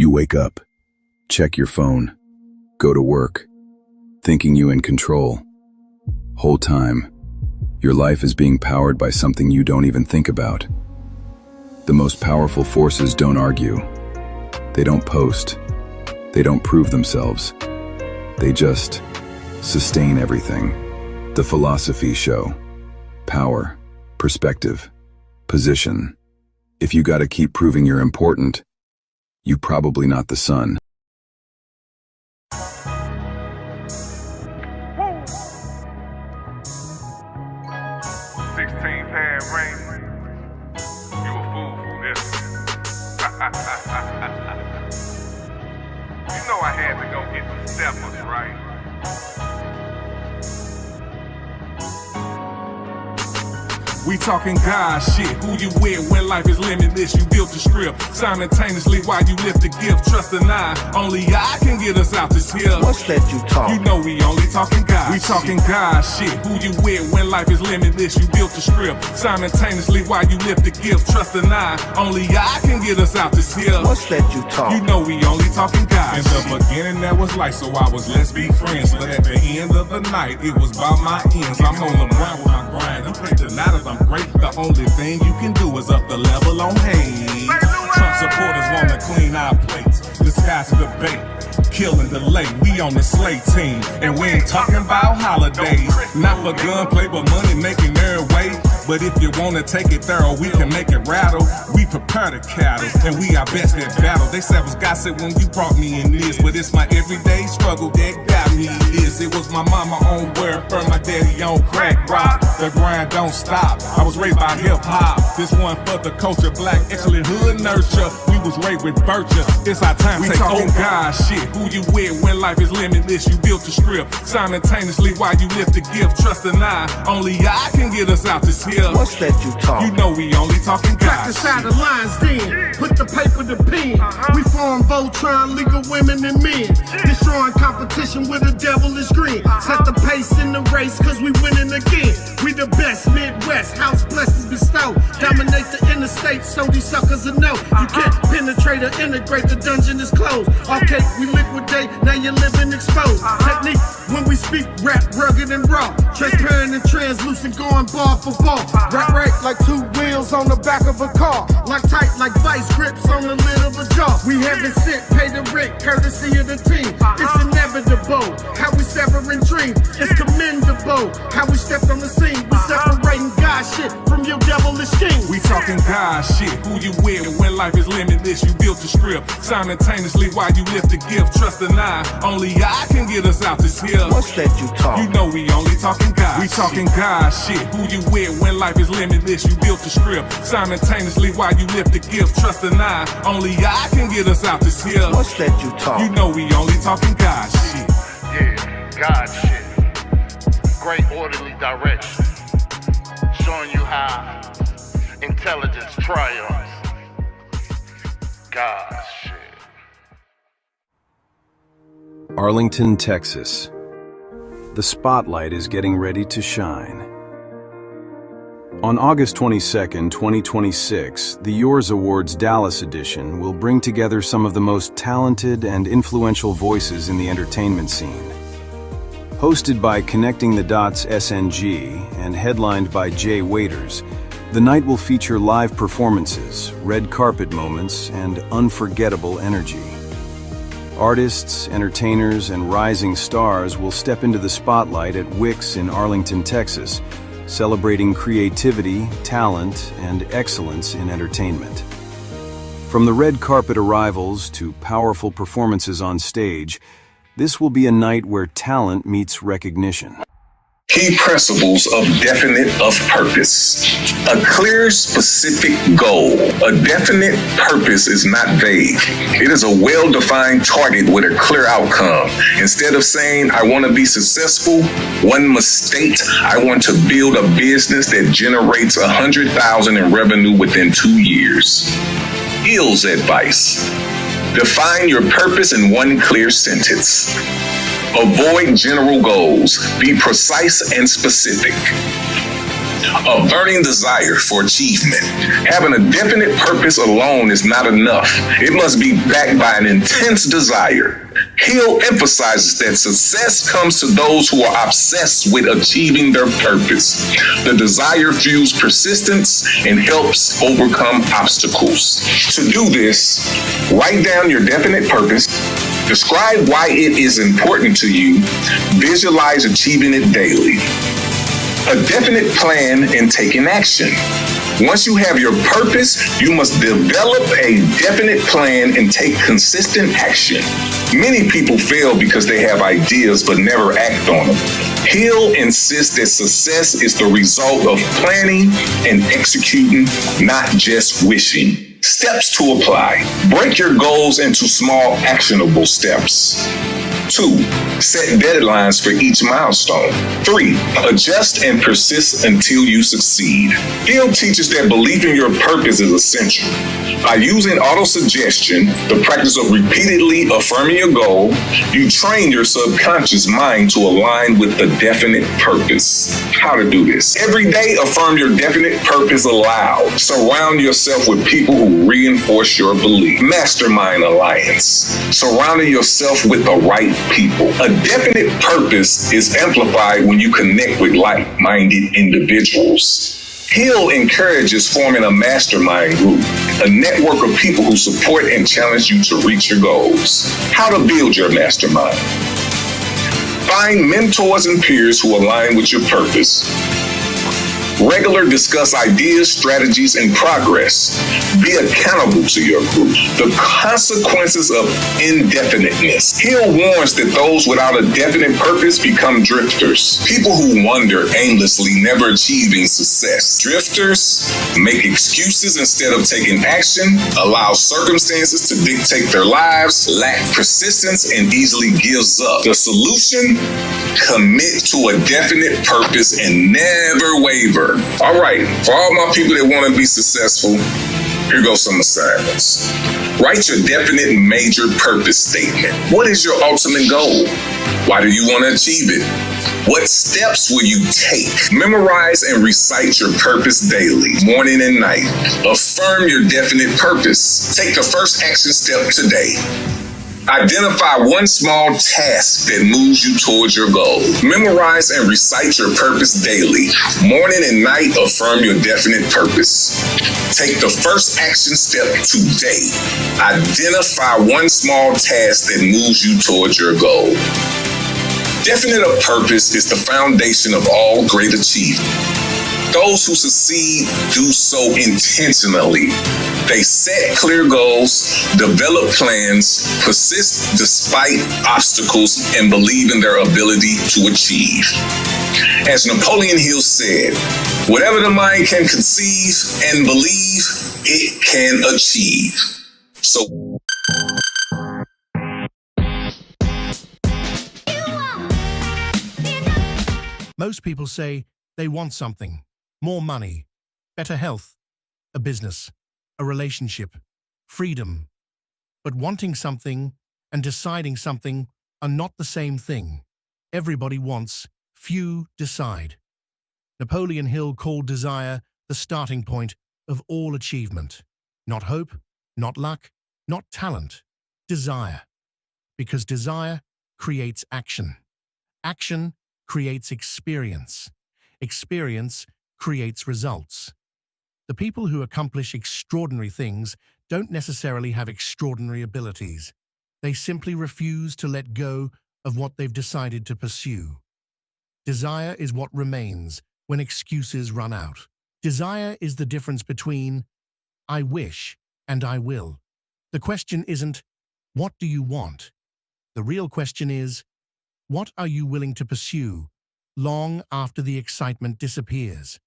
You wake up, check your phone, go to work, thinking you in control. Whole time, your life is being powered by something you don't even think about. The most powerful forces don't argue. They don't post. They don't prove themselves. They just sustain everything. The Philosophy Show. Power, perspective, position. If you gotta keep proving you're important, you probably not the sun. 16-pad ring. You a fool for this. You know I had to go get the steppers, right? We talking God shit, who you with when life is limitless. You built the script simultaneously while you lift the gift. Trust and I, only I can get us out this hill. What's that you talk? You know we only talking God. We talking God shit, who you with when life is limitless. You built the script simultaneously while you lift the gift. Trust and I, only I can get us out this hill. What's that you talk? You know we only talking God. In the beginning that was light, so I was let's be friends. But at the end of the night, it was by my ends. I'm on the grind with my grind. You can't deny that I'm great. The only thing you can do is up the level on hate. Trump supporters wanna clean our plates, disguise the debate, kill and delay. We on the slate team, and we ain't talking about holidays. Not for gunplay, but money making their way. But if you wanna take it thorough, we can make it rattle. We prepare the cattle, and we are best at battle. They said I was gossip when you brought me in this, but it's my everyday struggle that got me this. It was my mama on welfare, my daddy on crack rock. The grind don't stop. I was raised by hip hop. This one for the culture, black excellent hood nurture. We was raised with virtue. It's our time to take over. God shit, who you with when life is limitless. You built the script simultaneously while you lift the gift. Trust and I, only I can get us out this hill. What's that you talk? You know we only talking God. Practice out the lines then, put the paper to pen. We form Voltron, legal women and men. Destroying competition with a devilish grin. Set the pace in the race, cause we winning again. We the best Midwest, house blessings bestow. Dominate the interstate, so these suckers will know. You can't penetrate or integrate, the dungeon is closed. Okay, we liquidate, now you're living exposed. Technique, when we speak, rap rugged and raw. Transparent and translucent, going bar for bar. Right, like two wheels on the back of a car. Lock tight like vice grips on the lid of a jar. We haven't sent, pay the rent, courtesy of the team. It's inevitable, how we severing dreams. It's commendable, how we stepped on the scene. We separating God shit from your devilish king. We talking God shit, who you with when life is limitless. You built the script simultaneously while you lift the gift. Trust and I, only I can get us out this hill. What's that you talk? You know we only talking God. We talking God shit, who you with when life is limitless. You built the script simultaneously while you lift the gift. Trust and I, only I can get us out this hill. What's that you talk? You know we only talking God shit. Yeah, God shit. Great orderly direction. Showing you how intelligence triumphs. God shit. Arlington, Texas. The spotlight is getting ready to shine. On August 22, 2026, the Yours Awards Dallas edition will bring together some of the most talented and influential voices in the entertainment scene. Hosted by Connecting the Dots SNG and headlined by Jay Waiters, the night will feature live performances, red carpet moments, and unforgettable energy. Artists, entertainers, and rising stars will step into the spotlight at Wix in Arlington, Texas, celebrating creativity, talent, and excellence in entertainment. From the red carpet arrivals to powerful performances on stage, this will be a night where talent meets recognition. Key principles of purpose. A clear, specific goal. A definite purpose is not vague. It is a well-defined target with a clear outcome. Instead of saying, I want to be successful, one must state, I want to build a business that generates $100,000 in revenue within 2 years. Skills advice. Define your purpose in one clear sentence. Avoid general goals. Be precise and specific. A burning desire for achievement. Having a definite purpose alone is not enough. It must be backed by an intense desire. Hill emphasizes that success comes to those who are obsessed with achieving their purpose. The desire fuels persistence and helps overcome obstacles. To do this, write down your definite purpose, describe why it is important to you, visualize achieving it daily. A definite plan and taking action. Once you have your purpose, you must develop a definite plan and take consistent action. Many people fail because they have ideas but never act on them. Hill insists that success is the result of planning and executing, not just wishing. Steps to apply. Break your goals into small, actionable steps. 2. Set deadlines for each milestone. 3. Adjust and persist until you succeed. Hill teaches that believing your purpose is essential. By using auto-suggestion, the practice of repeatedly affirming your goal, you train your subconscious mind to align with the definite purpose. How to do this? Every day, affirm your definite purpose aloud. Surround yourself with people who reinforce your belief. Mastermind alliance. Surrounding yourself with the right people. A definite purpose is amplified when you connect with like-minded individuals. Hill encourages forming a mastermind group, a network of people who support and challenge you to reach your goals. How to build your mastermind. Find mentors and peers who align with your purpose. Regular discuss ideas, strategies, and progress. Be accountable to your group. The consequences of indefiniteness. Hill warns that those without a definite purpose become drifters. People who wander aimlessly, never achieving success. Drifters make excuses instead of taking action, allow circumstances to dictate their lives, lack persistence, and easily gives up. The solution? Commit to a definite purpose and never waver. All right, for all my people that want to be successful, here goes some assignments. Write your definite major purpose statement. What is your ultimate goal? Why do you want to achieve it? What steps will you take? Memorize and recite your purpose daily, morning and night. Affirm your definite purpose. Take the first action step today. Identify one small task that moves you towards your goal. Memorize and recite your purpose daily. Morning and night, affirm your definite purpose. Take the first action step today. Identify one small task that moves you towards your goal. Definite of purpose is the foundation of all great achievement. Those who succeed do so intentionally. They set clear goals, develop plans, persist despite obstacles, and believe in their ability to achieve. As Napoleon Hill said, whatever the mind can conceive and believe, it can achieve. So, most people say they want something. More money, better health, a business, a relationship, freedom. But wanting something and deciding something are not the same thing. Everybody wants, few decide. Napoleon Hill called desire the starting point of all achievement. Not hope, not luck, not talent, desire. Because desire creates action. Action creates experience. Experience creates results. The people who accomplish extraordinary things don't necessarily have extraordinary abilities. They simply refuse to let go of what they've decided to pursue. Desire is what remains when excuses run out. Desire is the difference between I wish and I will. The question isn't, what do you want? The real question is, what are you willing to pursue long after the excitement disappears?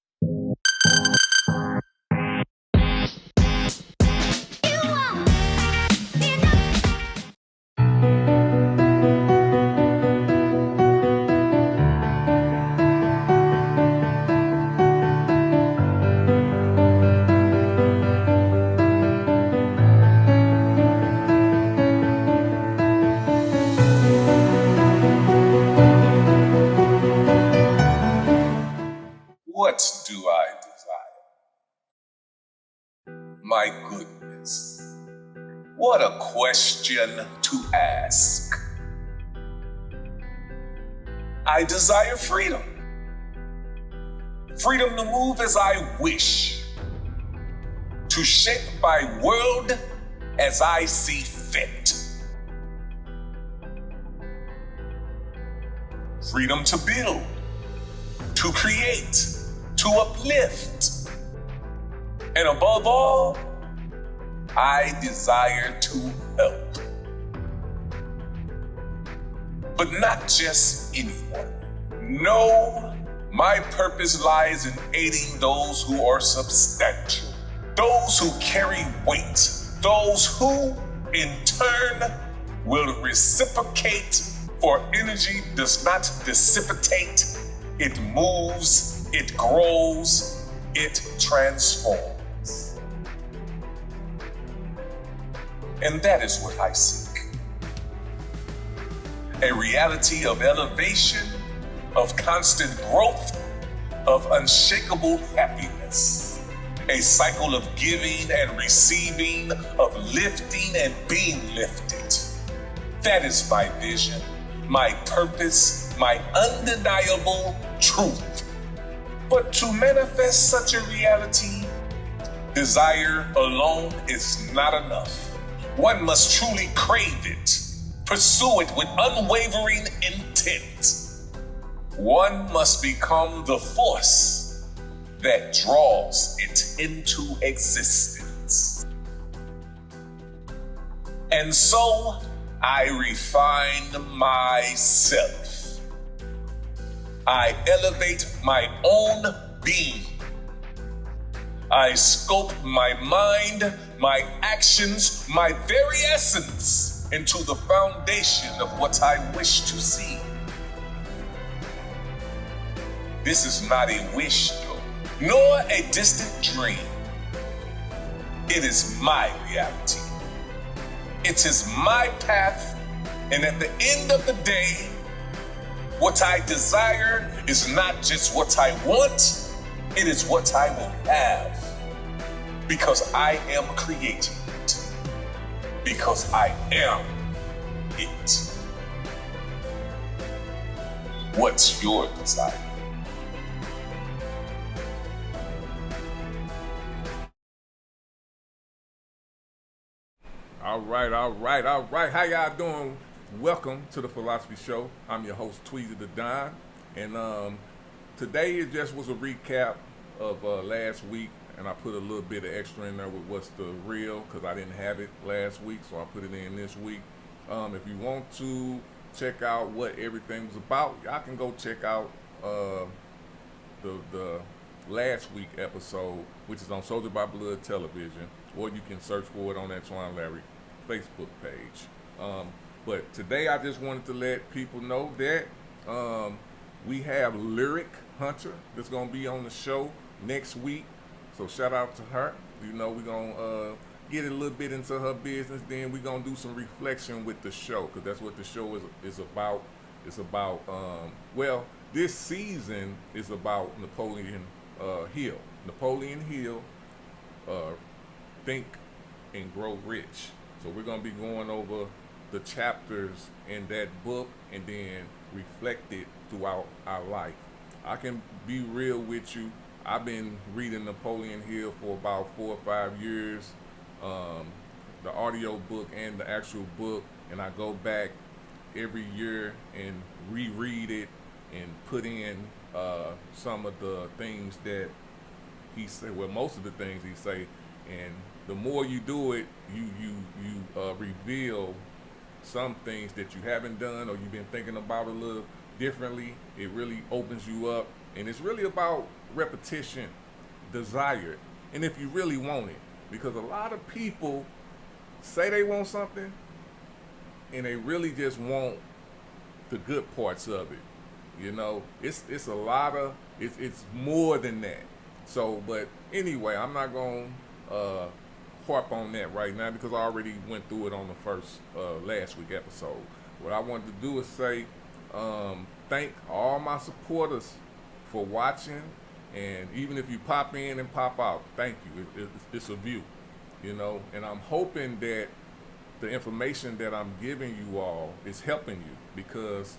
what do My goodness. What a question to ask. I desire freedom. Freedom to move as I wish. To shape my world as I see fit. Freedom to build, to create, to uplift. And above all, I desire to help. But not just anyone. No, my purpose lies in aiding those who are substantial, those who carry weight, those who, in turn, will reciprocate, for energy does not dissipate, it moves, it grows, it transforms. And that is what I seek. A reality of elevation, of constant growth, of unshakable happiness. A cycle of giving and receiving, of lifting and being lifted. That is my vision, my purpose, my undeniable truth. But to manifest such a reality, desire alone is not enough. One must truly crave it, pursue it with unwavering intent. One must become the force that draws it into existence. And so I refine myself. I elevate my own being. I scope my mind, my actions, my very essence into the foundation of what I wish to see. This is not a wish, though, nor a distant dream. It is my reality. It is my path, and at the end of the day, what I desire is not just what I want, it is what I will have. Because I am creating it. Because I am it. What's your desire? All right. How y'all doing? Welcome to the Philosophy Show. I'm your host, Tweezy the Don. And today it just was a recap of last week. And I put a little bit of extra in there with what's the real, because I didn't have it last week, so I put it in this week. If you want to check out what everything was about, y'all can go check out the last week episode, which is on Soldier by Blood Television, or you can search for it on that Twan Larry Facebook page. But today I just wanted to let people know that we have Lyric Hunter that's going to be on the show next week. So shout out to her. You know, we're going to get a little bit into her business. Then we're going to do some reflection with the show, because that's what the show is about. It's about, well, this season is about Napoleon Hill. Napoleon Hill, Think and Grow Rich. So we're going to be going over the chapters in that book and then reflect it throughout our life. I can be real with you. I've been reading Napoleon Hill for about 4 or 5 years, the audio book and the actual book, and I go back every year and reread it and put in some of the things that he said, well, most of the things he say, and the more you do it, you reveal some things that you haven't done or you've been thinking about a little differently. It really opens you up, and it's really about repetition, desire, and if you really want it. Because a lot of people say they want something and they really just want the good parts of it. You know, it's a lot of, it's more than that. So, but anyway, I'm not going to harp on that right now because I already went through it on the first last week episode. What I wanted to do is say thank all my supporters for watching, and even if you pop in and pop out, thank you. It's a view. you know, and I'm hoping that the information that I'm giving you all is helping you, because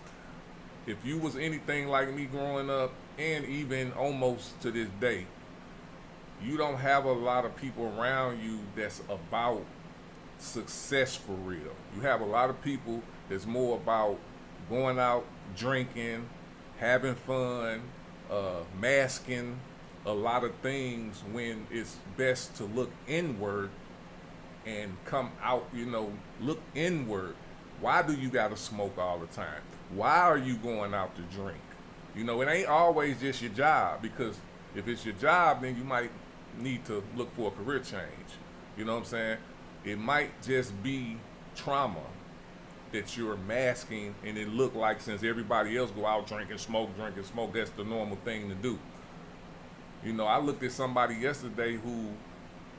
if you was anything like me growing up, and even almost to this day, you don't have a lot of people around you that's about success for real. You have a lot of people that's more about going out, drinking, having fun, masking a lot of things, when it's best to look inward and come out, you know, look inward. Why do you gotta smoke all the time? Why are you going out to drink? You know, it ain't always just your job, because if it's your job, then you might need to look for a career change. You know what I'm saying? It might just be trauma that you're masking, and it look like, since everybody else go out drink and smoke, that's the normal thing to do. You know, I looked at somebody yesterday who,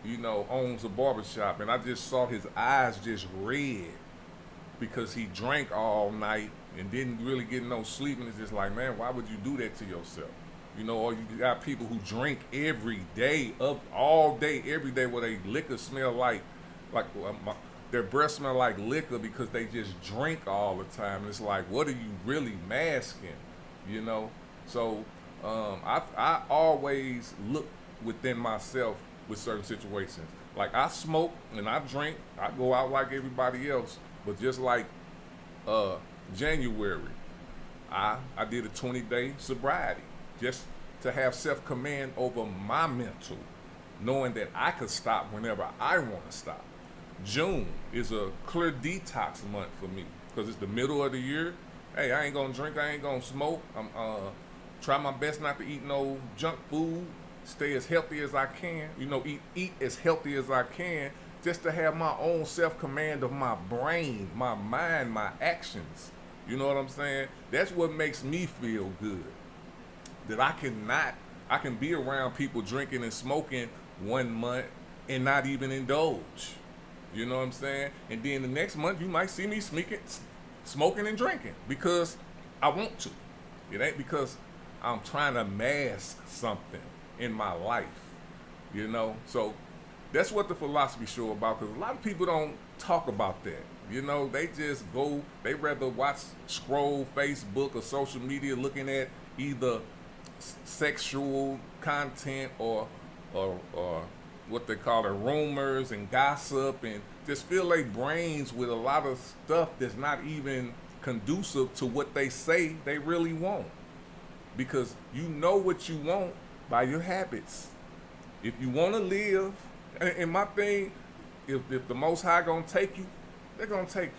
you know, owns a barbershop, and I just saw his eyes just red because he drank all night and didn't really get no sleep. And it's just like, man, why would you do that to yourself? You know, or you got people who drink every day, up all day, every day, where they liquor smell like their breath smell like liquor because they just drink all the time. And it's like, what are you really masking? You know? So I always look within myself with certain situations. Like, I smoke and I drink, I go out like everybody else, but just like January, I did a 20-day sobriety just to have self-command over my mental, knowing that I could stop whenever I want to stop. June is a clear detox month for me because it's the middle of the year. Hey, I ain't gonna drink, I ain't gonna smoke. I'm try my best not to eat no junk food, stay as healthy as I can, you know, eat as healthy as I can, just to have my own self-command of my brain, my mind, my actions. You know what I'm saying? That's what makes me feel good. That I can be around people drinking and smoking 1 month and not even indulge. You know what I'm saying? And then the next month you might see me smoking and drinking because I want to. It ain't because I'm trying to mask something in my life, you know? So that's what the Philosophy Show about, because a lot of people don't talk about that. You know, they just go, they rather scroll Facebook or social media looking at either sexual content or what they call it, rumors and gossip, and just fill their brains with a lot of stuff that's not even conducive to what they say they really want. Because you know what you want by your habits. If you want to live, and my thing, if the Most High gonna take you, they're gonna take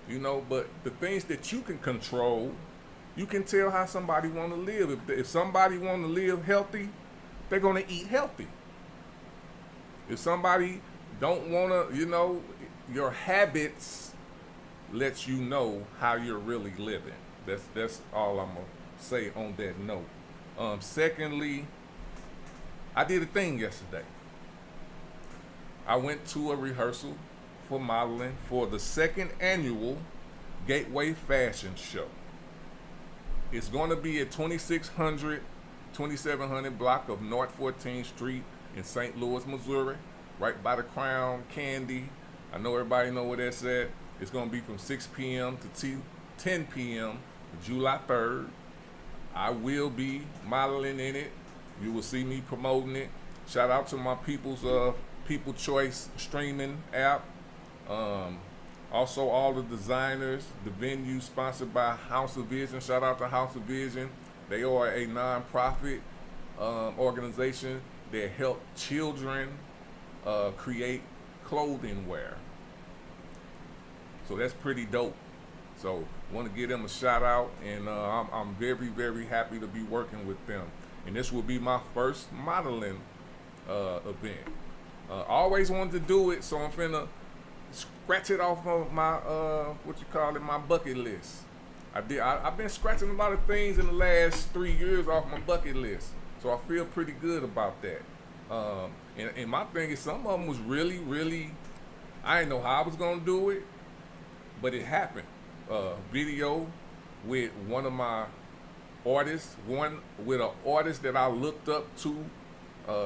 you, you know. But the things that you can control, you can tell how somebody want to live. If somebody want to live healthy, they're gonna eat healthy. If somebody don't want to, you know, your habits lets you know how you're really living. That's all I'm gonna say on that note. Secondly, I did a thing yesterday. I went to a rehearsal for modeling for the 2nd annual Gateway Fashion Show. It's going to be at 2700 block of North 14th Street in St. Louis, Missouri, right by the Crown Candy. I know everybody know where that's at. It's going to be from 6 p.m. to 10 p.m. July 3rd. I will be modeling in it. You will see me promoting it. Shout out to my People Choice streaming app. Also all the designers, the venue sponsored by House of Vision. Shout out to House of Vision. They are a non-profit organization that help children create clothing wear. So that's pretty dope. So want to give them a shout out, and I'm very, very happy to be working with them. And this will be my first modeling event. Always wanted to do it, so I'm finna scratch it off of my my bucket list. I've been scratching a lot of things in the last 3 years off my bucket list, so I feel pretty good about that. And my thing is, some of them was really, really, I didn't know how I was gonna do it, but it happened. Video with one of my artists, with an artist that I looked up to.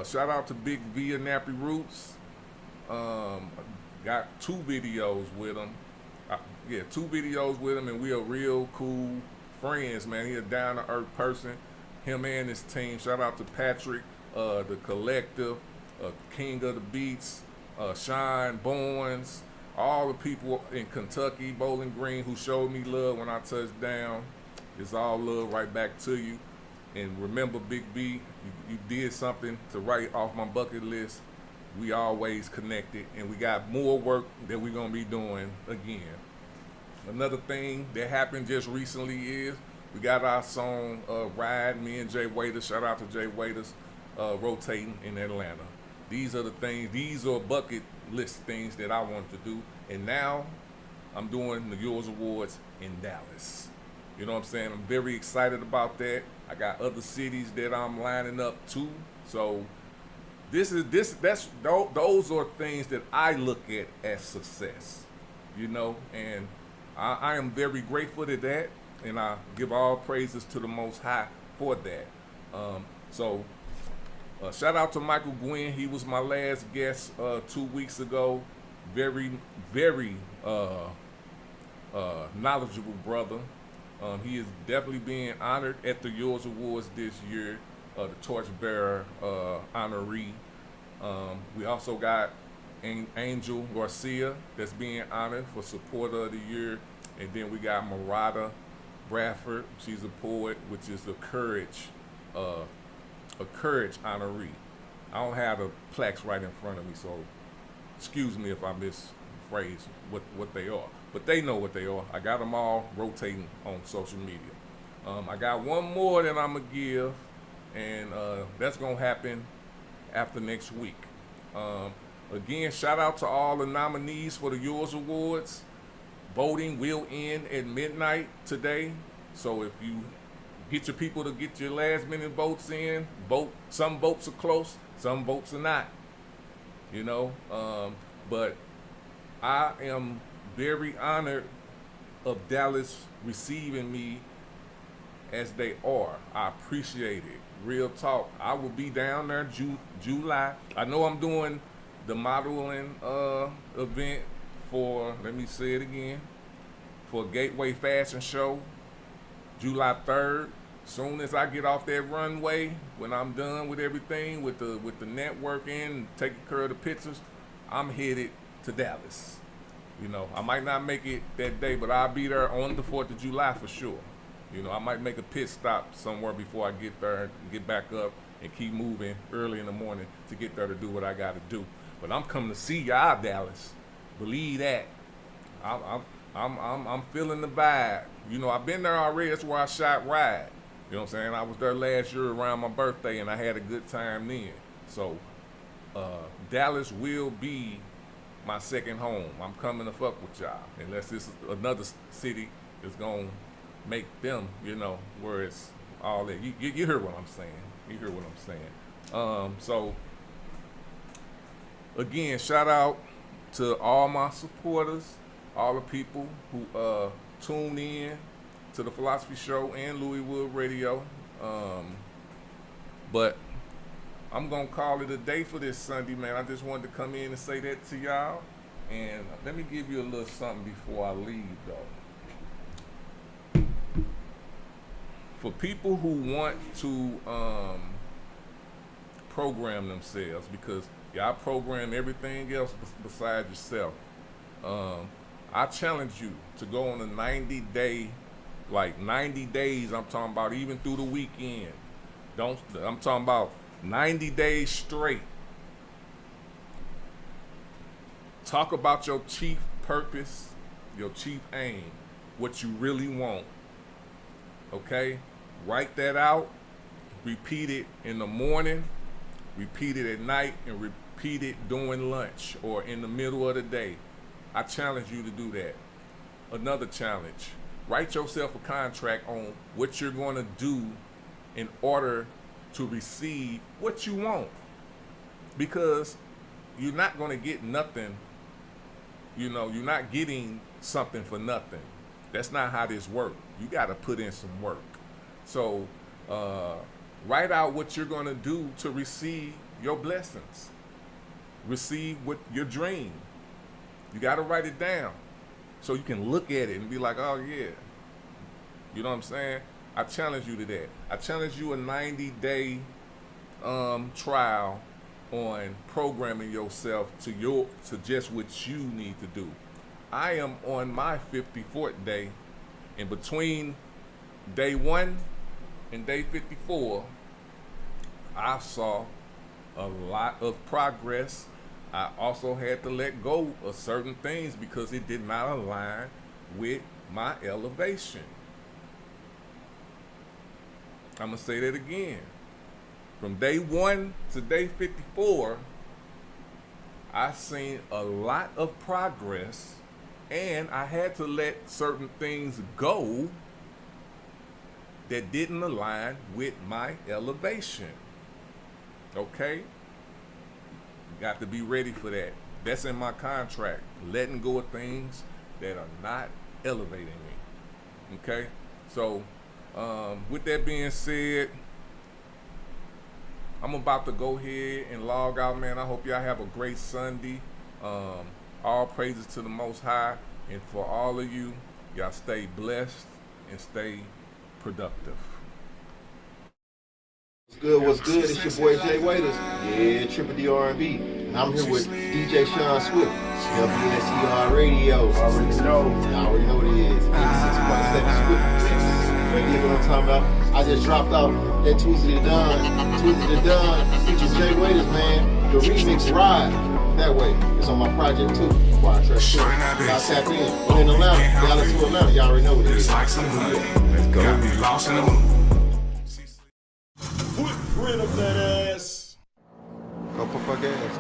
Shout out to Big V and Nappy Roots. Got 2 videos with him. Yeah, 2 videos with him, and we are real cool friends, man. He a down-to-earth person. Him and his team. Shout out to Patrick, the Collective, King of the Beats, Shine Bowens, all the people in Kentucky, Bowling Green, who showed me love when I touched down. It's all love right back to you. And remember, Big B, you did something to write off my bucket list. We always connected, and we got more work that we're gonna be doing again. Another thing that happened just recently is we got our song Ride, me and Jay Waiters, shout out to Jay Waiters, rotating in Atlanta. These are the things, these are bucket list things that I wanted to do. And now I'm doing the Yours Awards in Dallas. You know what I'm saying? I'm very excited about that. I got other cities that I'm lining up too. So those are things that I look at as success, you know, and I am very grateful to that, and I give all praises to the Most High for that. Shout out to Michael Gwynn. He was my last guest 2 weeks ago. Very, very knowledgeable brother. He is definitely being honored at the Yours Awards this year, the Torchbearer honoree. We also got Angel Garcia that's being honored for Supporter of the Year. And then we got Murata Bradford. She's a poet, which is a courage honoree. I don't have the plaques right in front of me, so excuse me if I misphrase what they are. But they know what they are. I got them all rotating on social media. I got one more that I'm going to give, and that's going to happen after next week. Again, shout out to all the nominees for the Yours Awards. Voting will end at midnight today. So if you get your people to get your last minute votes in, vote. Some votes are close, some votes are not. You know, but I am very honored of Dallas receiving me as they are. I appreciate it. Real talk. I will be down there July. I know I'm doing the modeling event for, let me say it again, for Gateway Fashion Show, July 3rd. Soon as I get off that runway, when I'm done with everything, with the networking, taking care of the pictures, I'm headed to Dallas. You know, I might not make it that day, but I'll be there on the 4th of July for sure. You know, I might make a pit stop somewhere before I get there and get back up and keep moving early in the morning to get there to do what I got to do. But I'm coming to see y'all, Dallas. Believe that. I'm feeling the vibe. You know, I've been there already. That's where I shot Ride. You know what I'm saying? I was there last year around my birthday, and I had a good time then. So, Dallas will be my second home. I'm coming to fuck with y'all. Unless this is another city that's going to make them, you know, where it's all that. You hear what I'm saying. You hear what I'm saying. So, again, shout out to all my supporters, all the people who tune in to the Philosophy Show and Louis Wood Radio. But I'm going to call it a day for this Sunday, man. I just wanted to come in and say that to y'all. And let me give you a little something before I leave, though. For people who want to program themselves, because y'all program everything else besides yourself, I challenge you to go on a 90-day, like 90 days, I'm talking about even through the weekend. I'm talking about 90 days straight. Talk about your chief purpose, your chief aim, what you really want. Okay? Write that out. Repeat it in the morning. Repeat it at night, and repeat it during lunch or in the middle of the day. I challenge you to do that. Another challenge. Write yourself a contract on what you're going to do in order to receive what you want. Because you're not going to get nothing. You know, you're not getting something for nothing. That's not how this works. You got to put in some work. So, write out what you're going to do to receive your blessings. receive what your dream. You got to write it down so you can look at it and be like, oh yeah. You know what I'm saying? I challenge you to that. I challenge you a 90-day trial on programming yourself to just what you need to do. I am on my 54th day, and between day 1 and day 54, I saw a lot of progress. I also had to let go of certain things because it did not align with my elevation. I'm gonna say that again. From day 1 to day 54, I seen a lot of progress, and I had to let certain things go that didn't align with my elevation. Okay? You got to be ready for that. That's in my contract. Letting go of things that are not elevating me. Okay? So, with that being said, I'm about to go ahead and log out, man. I hope y'all have a great Sunday. All praises to the Most High. And for all of you, y'all stay blessed and stay productive. What's good? It's your boy Jay Waiters. Yeah, Triple D R&B. And I'm here with DJ Sean Swift. WSER Radio. Already know. Y'all already know what it is. 86.7 Swift. You know what I'm talking about? I just dropped out that Tuesday to Done. Features Jay Waiters, man. The remix Ride. That way. It's on my project too. Quiet Track 2. Y'all tap in. We're in Atlanta. Dallas to Atlanta. Y'all already know what it is. Let's go. Got me lost in the mood. Footprint of that ass. Go put my gas.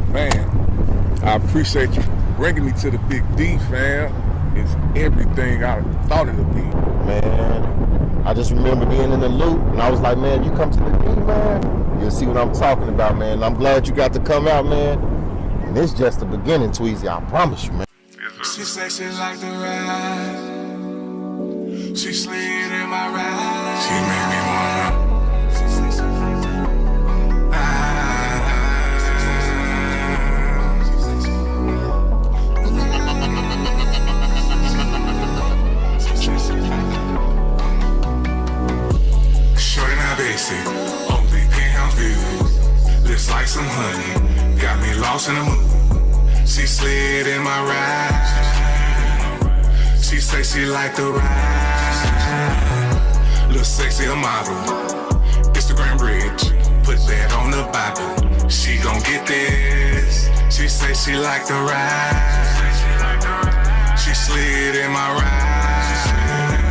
Man, I appreciate you bringing me to the Big D, fam. It's everything I thought it would be. Man, I just remember being in the loop, and I was like, man, you come to the D, man, you'll see what I'm talking about, man. I'm glad you got to come out, man. And it's just the beginning, Tweezy, I promise you, man. She say she like the ride. She slid in my ride. She made me wanna. Shorty not basic, only penthouse views. Lips like some honey, got me lost in the mood. She slid in my ride. She say she like the ride. Little sexy a model. Instagram rich. Put that on the Bible. She gon' get this. She say she like the ride. She slid in my ride.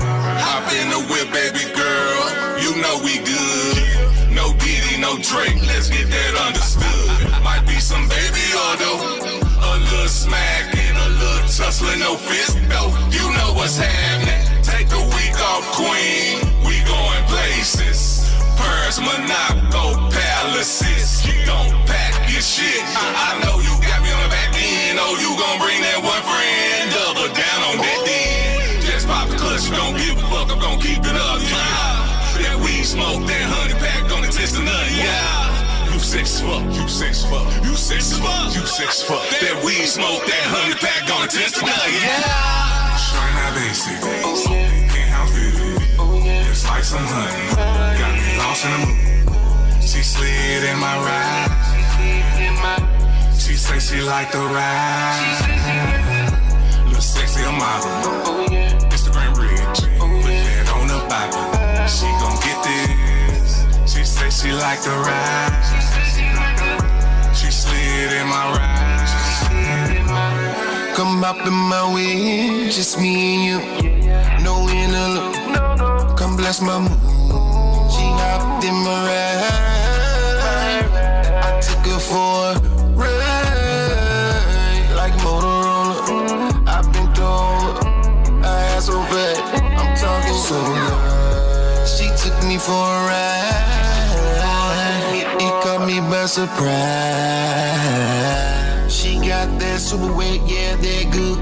Hop in the whip, baby girl. You know we good. No Diddy, no Drake. Let's get that understood. Might be some baby auto. A little smack and a little tussling, no fist though. You know what's happening. Take a week off, queen. We going places. Paris, Monaco, palaces. Don't pack your shit. I know you got me on the back end. Oh, you gon' bring that one friend. Double down on that then. Just pop the clutch, you don't give a fuck. I'm gon' keep it up, yeah. That weed smoke, that 100-pack, gonna test the nut, yeah. You six fuck, you six fuck, you six fuck, you six fuck. That weed smoke, that 100-pack, gonna test the nut, yeah. Shorty not basic, penthouse view. It's like some honey, got me lost in the mood. She slid in my ride. She say she like the ride. Little sexy a model. Instagram rich, put that on the Bible. She gon' get this. She say she like the ride. She slid in my ride. Come up in my way, just me and you. No interlude. Come bless my mood. She hopped in my ride. I took her for a ride. Like Motorola, I been through her. I ass so fat, I'm talking so loud. She took me for a ride. It caught me by surprise. She got that super wet, yeah, that good.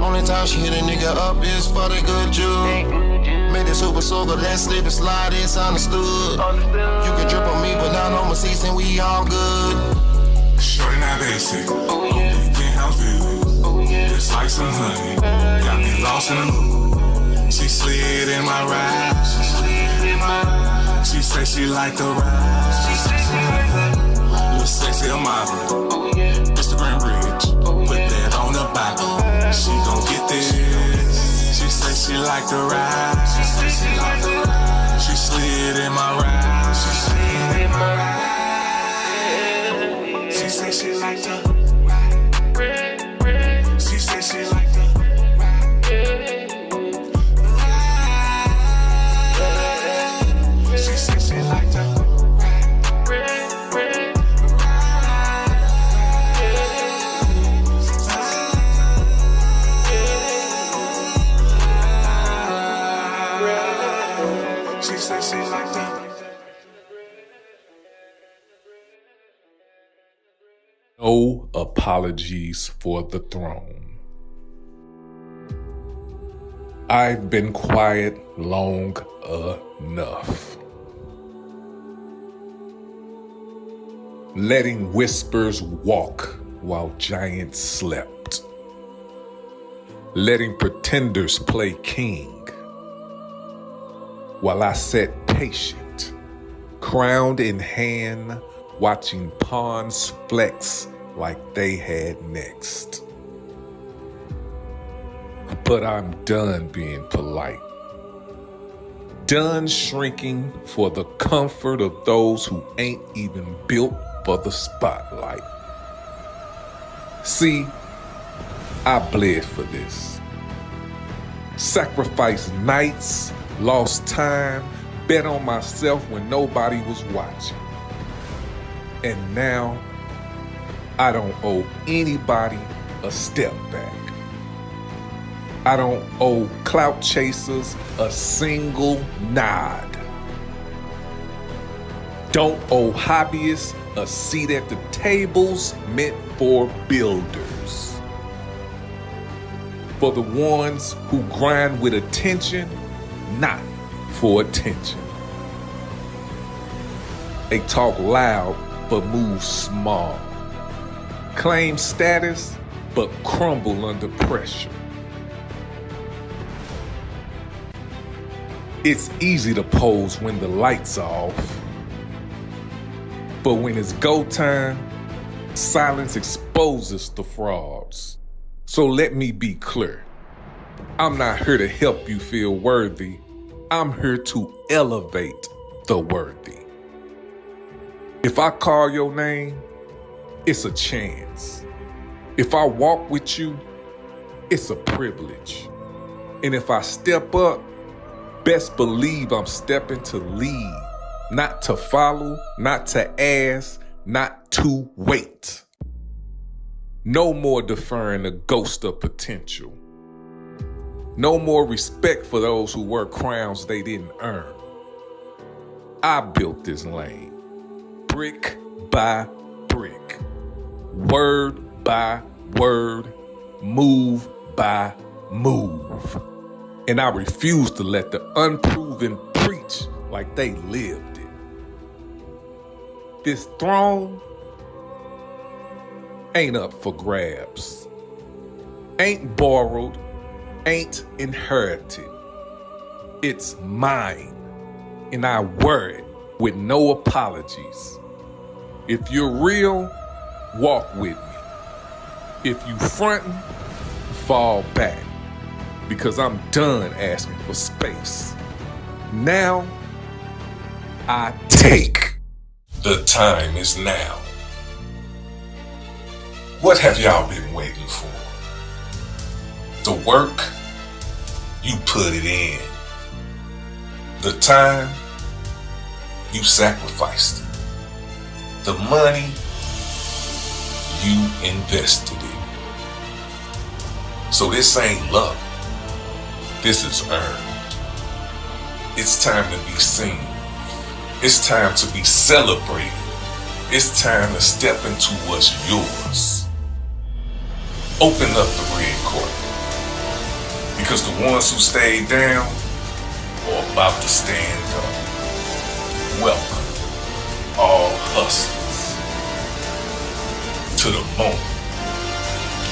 Only time she hit a nigga up is for the good juice. Made it super soaker, that slip and slide, it's understood. You can drip on me, but not summer season, we all good. Shorty not basic. Oh yeah. Penthouse views. Oh yeah. Just like some honey. Got me lost in the mood. She slid in my ride. She slid in my ride. She say she like the ride. She say she like the little sexy model. Oh yeah. Instagram rich. Oh, put that on the Bible. She gon' get this. She say she like the ride. She say she like the ride. She slid in my ride. She slid in my ride. She say she like the ride. She say she like the ride. She say she like the ride. She say she like the. No apologies for the throne. I've been quiet long enough. Letting whispers walk while giants slept. Letting pretenders play king. While I sat patient, crowned in hand, watching pawns flex like they had next. But I'm done being polite. Done shrinking for the comfort of those who ain't even built for the spotlight. See, I bled for this. Sacrificed nights, lost time, bet on myself when nobody was watching. And now, I don't owe anybody a step back. I don't owe clout chasers a single nod. Don't owe hobbyists a seat at the tables meant for builders. For the ones who grind with attention, not for attention. They talk loud but move small. Claim status but crumble under pressure. It's easy to pose when the lights are off. But when it's go time, silence exposes the frauds. So let me be clear. I'm not here to help you feel worthy. I'm here to elevate the worthy. If I call your name, it's a chance. If I walk with you, it's a privilege. And if I step up, best believe I'm stepping to lead, not to follow, not to ask, not to wait. No more deferring the ghost of potential. No more respect for those who wear crowns they didn't earn. I built this lane. Brick by brick, word by word, move by move. And I refuse to let the unproven preach like they lived it. This throne ain't up for grabs, ain't borrowed, ain't inherited. It's mine, and I wear it with no apologies. If you're real, walk with me. If you frontin', fall back. Because I'm done asking for space. Now, I take. The time is now. What have y'all been waiting for? The work, you put it in. The time, you sacrificed it. The money, you invested it. So this ain't luck. This is earned. It's time to be seen. It's time to be celebrated. It's time to step into what's yours. Open up the red carpet. Because the ones who stayed down are about to stand up. Welcome, all hustlers. hustlers to the bone.